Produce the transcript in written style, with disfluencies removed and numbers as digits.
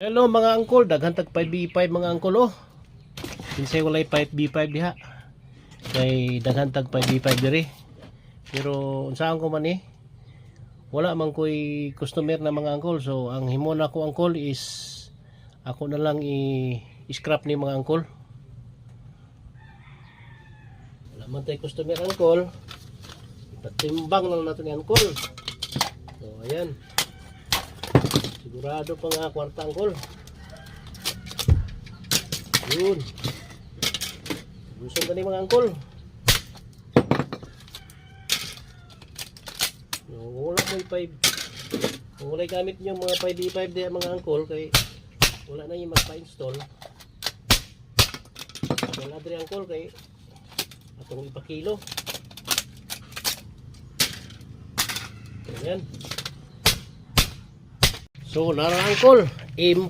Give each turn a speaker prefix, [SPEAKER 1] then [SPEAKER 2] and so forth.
[SPEAKER 1] Hello mga angkol, daghan tag 5B5 mga angkol oh. Kinsay walay 5B5 diha. Kay daghan tag 5B5 diri. Pero unsaon ko man wala man koy customer na mga angkol. So ang himo na ko angkol is ako na lang i-scrap ni mga angkol. Wala man tay customer angkol. Ipatimbang lang nato ni angkol. So ayan. Sigurado pa nga kwarta angkol. Yun. Gusto ka ni mga angkol. Wala mo i-5. Kung wala gamit nyo mga 5B5 di mga angkol, kay wala na yung magpa-install. Wala diri angkol kay atong ipakilo. Ayan. So, nara angkol,